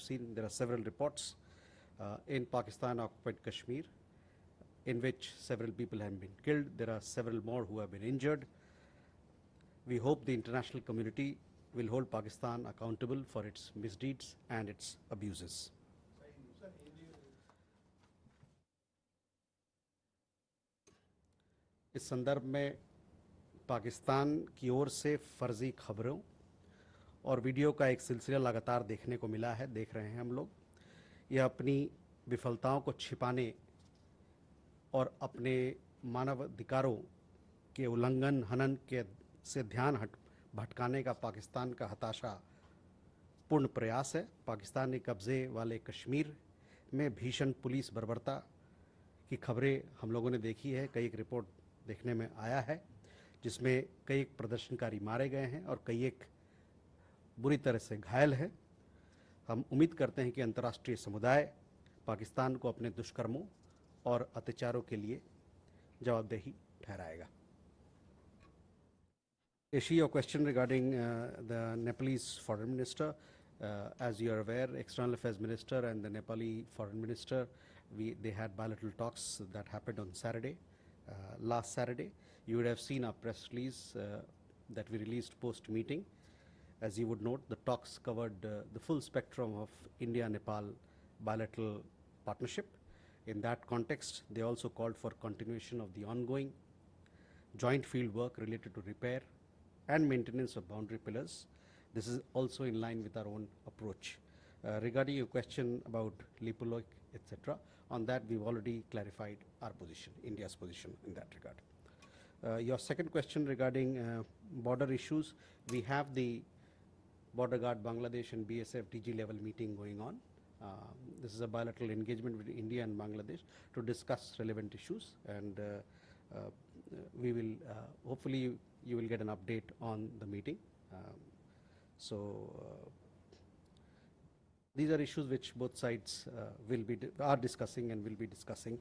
seen, there are several reports in Pakistan occupied Kashmir in which several people have been killed. There are several more who have been injured. We hope the international community will hold Pakistan accountable for its misdeeds and its abuses. इस संदर्भ में पाकिस्तान की ओर से फर्जी खबरों और video का एक सिलसिला लगातार देखने को मिला है, देख रहे हैं हम लोग। यह अपनी विफलताओं को छिपाने और अपने मानव अधिकारों के उल्लंघन हनन के से ध्यान भटकाने का पाकिस्तान का हताशापूर्ण प्रयास है। पाकिस्तान के कब्ज़े वाले कश्मीर में भीषण पुलिस बर्बरता की खबरें हम लोगों ने देखी है। कई एक रिपोर्ट देखने में आया है जिसमें कई एक प्रदर्शनकारी मारे गए हैं और कई एक बुरी तरह से घायल है। हम उम्मीद करते हैं कि अंतर्राष्ट्रीय समुदाय पाकिस्तान को अपने दुष्कर्मों और अत्याचारों के लिए जवाबदेही ठहराएगा। Ishi, your question regarding the Nepalese foreign minister. As you are aware, external affairs minister and the Nepali foreign minister, they had bilateral talks that happened on Saturday, last Saturday. You would have seen our press release that we released post-meeting. As you would note, the talks covered the full spectrum of India-Nepal bilateral partnership. In that context, they also called for continuation of the ongoing joint field work related to repair and maintenance of boundary pillars. This is also in line with our own approach. Regarding your question about Lipulok, etc., on that we've already clarified our position, India's position in that regard. Your second question regarding border issues, we have the Border Guard Bangladesh and BSF DG level meeting going on. This is a bilateral engagement with India and Bangladesh to discuss relevant issues, and we will hopefully you will get an update on the meeting. These are issues which both sides are discussing and will be discussing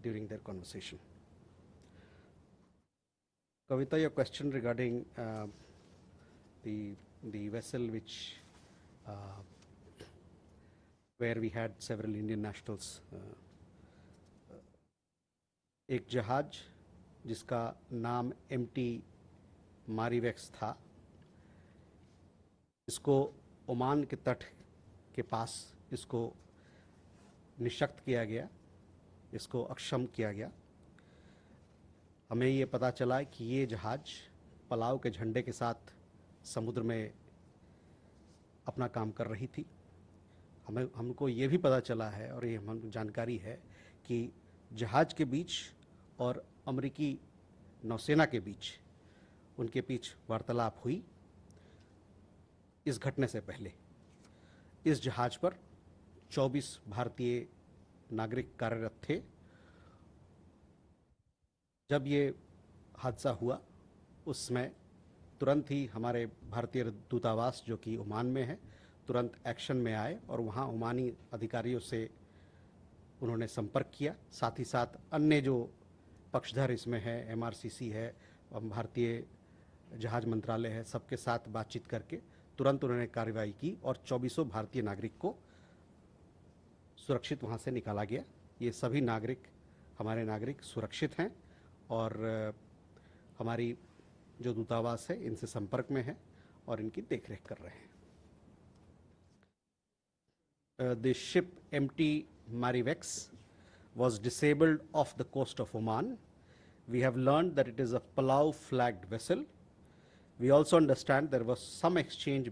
during their conversation. Kavita, your question regarding the vessel which where we had several Indian nationals. एक जहाज जिसका नाम MT मारीवेक्स था, इसको Oman के तट के पास इसको निशक्त किया गया, इसको अक्षम किया गया। हमें ये पता चला कि ये जहाज पलाव के झंडे के साथ समुद्र में अपना काम कर रही थी। हमको ये भी पता चला है और ये हम जानकारी है कि जहाज के बीच और अमेरिकी नौसेना के बीच उनके बीच वार्तालाप हुई। इस घटने से पहले इस जहाज पर 24 भारतीय नागरिक कार्यरत थे। जब ये हादसा हुआ उस समय तुरंत ही हमारे भारतीय दूतावास जो कि ओमान में है तुरंत एक्शन में आए और वहाँ ओमानी अधिकारियों से उन्होंने संपर्क किया। साथ ही साथ अन्य जो पक्षधर इसमें है, MRCC है, भारतीय जहाज मंत्रालय है, सबके साथ बातचीत करके तुरंत उन्होंने कार्रवाई की और 24 भारतीय नागरिक को सुरक्षित वहाँ से निकाला गया। ये सभी नागरिक हमारे नागरिक सुरक्षित हैं और हमारी जो दूतावास है इनसे संपर्क में है और इनकी देखरेख कर रहे हैं। The ship MT Marivex was disabled off the coast of Oman. We have learned that it is a Palau flagged vessel. We also understand there was some exchange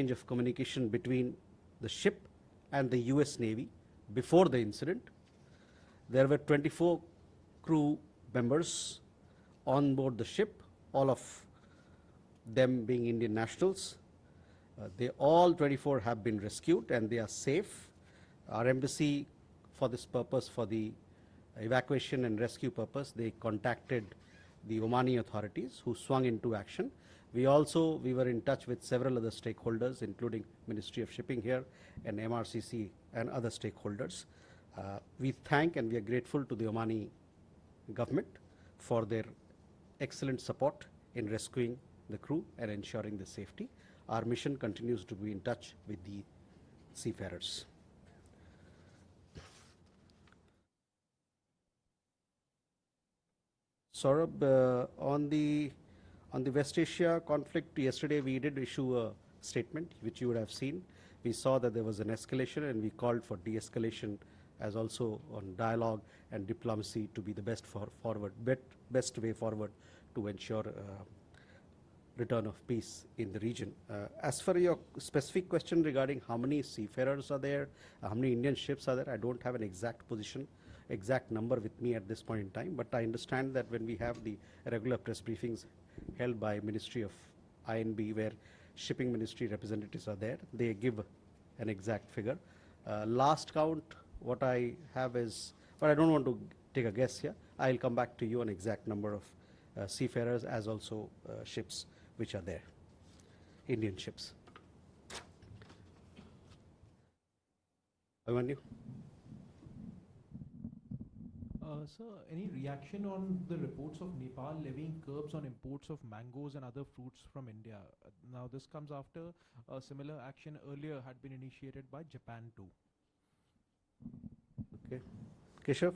of communication between the ship and the US Navy before the incident. There were 24 crew members on board the ship, all of them being Indian nationals. They all 24 have been rescued and they are safe. Our embassy, for this purpose, for the evacuation and rescue purpose, they contacted the Omani authorities who swung into action. We were in touch with several other stakeholders, including Ministry of Shipping here and MRCC and other stakeholders. We thank and we are grateful to the Omani government for their excellent support in rescuing the crew and ensuring the safety. our mission continues to be in touch with the seafarers. Saurabh, on the West Asia conflict, yesterday we did issue a statement, which you would have seen. We saw that there was an escalation, and we called for de-escalation, as also on dialogue and diplomacy to be the best way forward to ensure return of peace in the region. As for your specific question regarding how many seafarers are there, how many Indian ships are there, I don't have an exact number with me at this point in time, but I understand that when we have the regular press briefings held by Ministry of INB, where shipping ministry representatives are there, they give an exact figure. Last count, what I have is, but I don't want to take a guess here. I'll come back to you on exact number of seafarers as also ships which are there, Indian ships. Avanyu? Sir, any reaction on the reports of Nepal levying curbs on imports of mangoes and other fruits from India? Now, this comes after a similar action earlier had been initiated by Japan too. Okay. Keshav?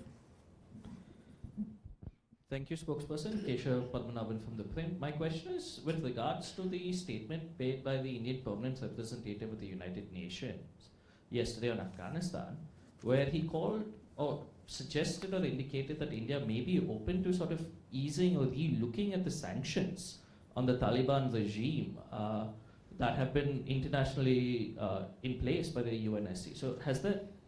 Thank you, spokesperson. Keshav Padmanabhan from the Print. My question is with regards to the statement made by the Indian permanent representative of the United Nations yesterday on Afghanistan, where he called or suggested or indicated that India may be open to sort of easing or re-looking at the sanctions on the Taliban regime that have been internationally in place by the UNSC. So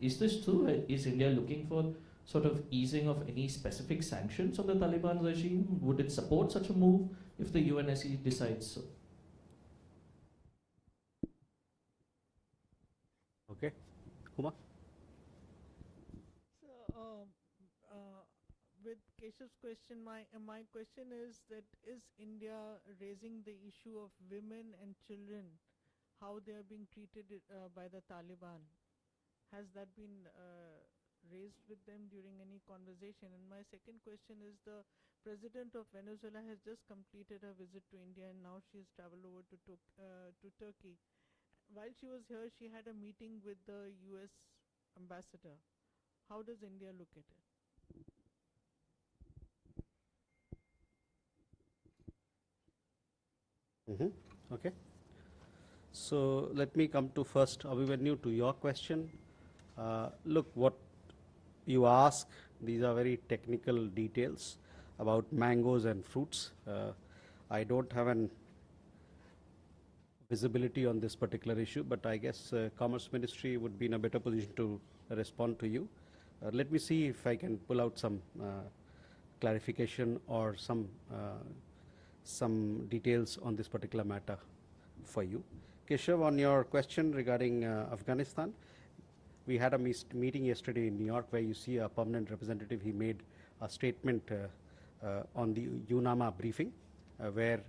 is this true? Is India looking for sort of easing of any specific sanctions on the Taliban regime? Would it support such a move if the UNSC decides so? Okay. Huma? So, with Keshav's question, my question is that is India raising the issue of women and children, how they are being treated by the Taliban? Has that been raised with them during any conversation? And my second question is, the president of Venezuela has just completed her visit to India, and now she has traveled over to Turkey. While she was here, she had a meeting with the US ambassador. How does India look at it? Okay. So let me come to first, Abhimanyu, to your question. Look, what you ask, these are very technical details about mangoes and fruits. I don't have an visibility on this particular issue, but I guess Commerce Ministry would be in a better position to respond to you. Let me see if I can pull out some clarification or some details on this particular matter for you. Keshav, on your question regarding Afghanistan, we had a meeting yesterday in New York where you see a permanent representative. He made a statement on the UNAMA briefing where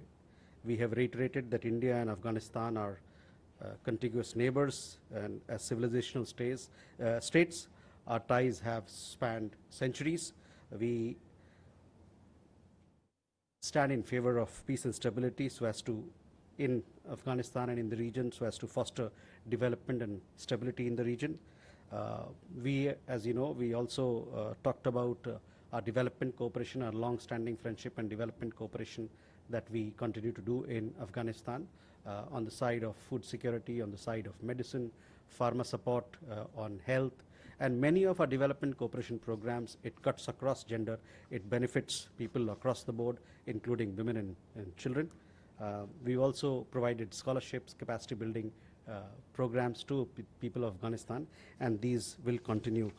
we have reiterated that India and Afghanistan are contiguous neighbors and as civilizational states. Our ties have spanned centuries. We stand in favor of peace and stability so as to, in Afghanistan and in the region, so as to foster development and stability in the region. We, as you know, we also talked about our development cooperation, our long-standing friendship and development cooperation that we continue to do in Afghanistan on the side of food security, on the side of medicine, pharma support, on health, and many of our development cooperation programs, it cuts across gender, it benefits people across the board, including women and children. We've also provided scholarships, capacity building programs to people of Afghanistan, and these will continue.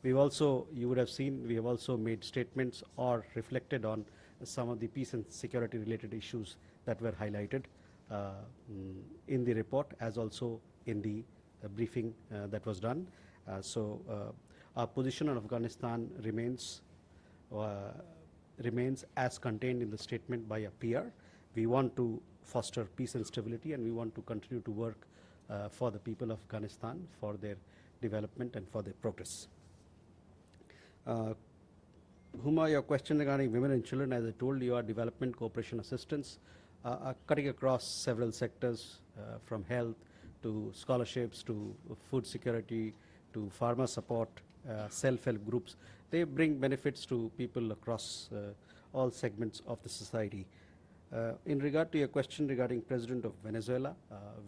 We've also, you would have seen, we have also made statements or reflected on some of the peace and security related issues that were highlighted in the report, as also in the briefing that was done. So our position on Afghanistan remains as contained in the statement by a PR. We want to foster peace and stability, and we want to continue to work for the people of Afghanistan, for their development and for their progress. Huma, your question regarding women and children, as I told you, our development cooperation assistance cutting across several sectors, from health to scholarships to food security to farmer support, self-help groups. They bring benefits to people across all segments of the society. In regard to your question regarding President of Venezuela,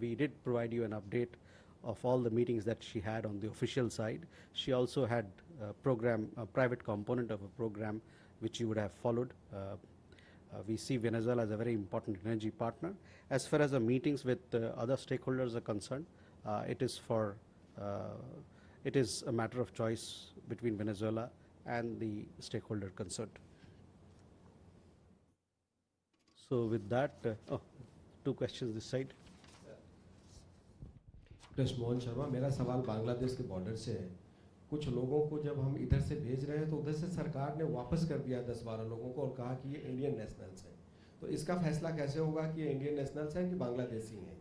we did provide you an update of all the meetings that she had on the official side. She also had a private component of a program which you would have followed. We see Venezuela as a very important energy partner. As far as the meetings with other stakeholders are concerned, it is a matter of choice between Venezuela and the stakeholder concerned. So with that, two questions this side. Krishna Mohan Sharma, मेरा सवाल बांग्लादेश के border से है। कुछ लोगों को जब हम इधर से भेज रहे हैं तो उधर से सरकार ने वापस कर दिया 10-12 लोगों को और कहा कि ये इंडियन नेशनल्स हैं। तो इसका फैसला कैसे होगा कि ये इंडियन नेशनल्स हैं कि बांग्लादेशी हैं?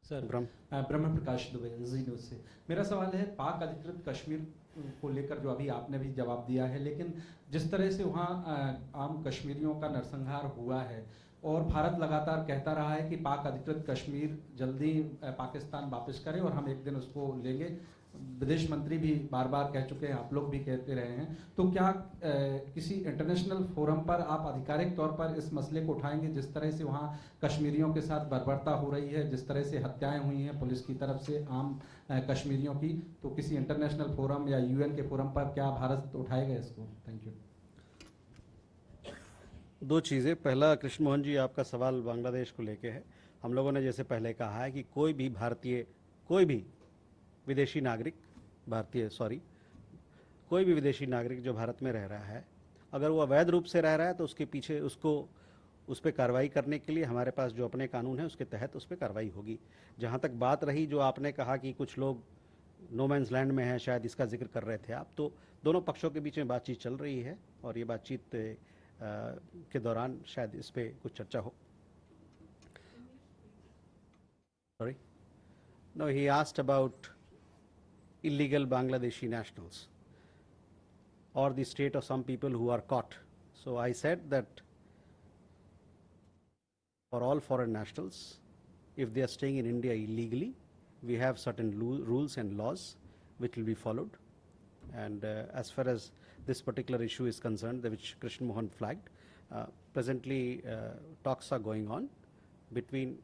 सर, ब्रह्म प्रकाश दुबे, जी न्यूज़ से। मेरा सवाल है पाक अधिकृत कश्मीर को लेकर, जो अभी आपने भी जवाब दिया है, लेकिन जिस तरह से वहाँ आम कश्मीरियों का नरसंहार हुआ है और भारत लगातार कहता रहा है कि पाक अधिकृत कश्मीर जल्दी पाकिस्तान वापस करे और हम एक दिन उसको लेंगे, विदेश मंत्री भी बार बार कह चुके हैं, आप लोग भी कहते रहे हैं, तो क्या किसी इंटरनेशनल फोरम पर आप आधिकारिक तौर पर इस मसले को उठाएंगे? जिस तरह से वहाँ कश्मीरियों के साथ बर्बरता हो रही है, जिस तरह से हत्याएं हुई हैं पुलिस की तरफ से आम कश्मीरियों की, तो किसी इंटरनेशनल फोरम या UN के फोरम पर क्या भारत उठाएगा इसको? Thank you. दो चीज़ें। पहला, कृष्ण मोहन जी, आपका सवाल बांग्लादेश को लेके है। हम लोगों ने जैसे पहले कहा है कि कोई भी विदेशी नागरिक जो भारत में रह रहा है, अगर वो अवैध रूप से रह रहा है तो उसके पीछे उस पर कार्रवाई करने के लिए हमारे पास जो अपने कानून है उसके तहत उस पर कार्रवाई होगी। जहाँ तक बात रही जो आपने कहा कि कुछ लोग नो मैंस लैंड में हैं, शायद इसका जिक्र कर रहे थे आप, तो दोनों पक्षों के बीच में बातचीत चल रही है और ये बातचीत के दौरान शायद इस पर कुछ चर्चा हो। Sorry? No, he asked about illegal Bangladeshi nationals or the state of some people who are caught. So I said that for all foreign nationals, if they are staying in India illegally, we have certain rules and laws which will be followed. And as far as this particular issue is concerned, which Krishna Mohan flagged, presently talks are going on between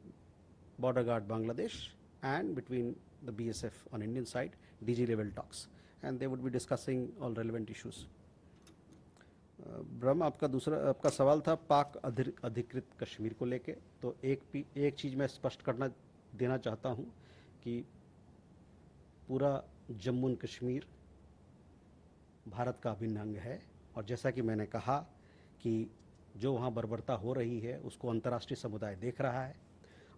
Border Guard Bangladesh and between the BSF on Indian side, DG level talks, and they would be discussing all relevant issues. ब्रह्म, आपका सवाल था पाक अधिकृत कश्मीर को लेके। तो एक चीज़ मैं स्पष्ट देना चाहता हूँ कि पूरा जम्मू एंड कश्मीर भारत का अभिन्न अंग है, और जैसा कि मैंने कहा कि जो वहाँ बर्बरता हो रही है उसको अंतर्राष्ट्रीय समुदाय देख रहा है,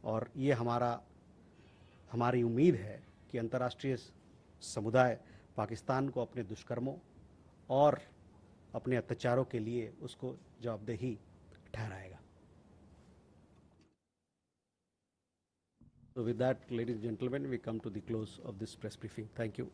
और ये हमारी उम्मीद है कि अंतर्राष्ट्रीय समुदाय पाकिस्तान को अपने दुष्कर्मों और अपने अत्याचारों के लिए उसको जवाबदेही ठहराएगा। So with that, ladies and gentlemen, we come to the close of this press briefing. Thank you.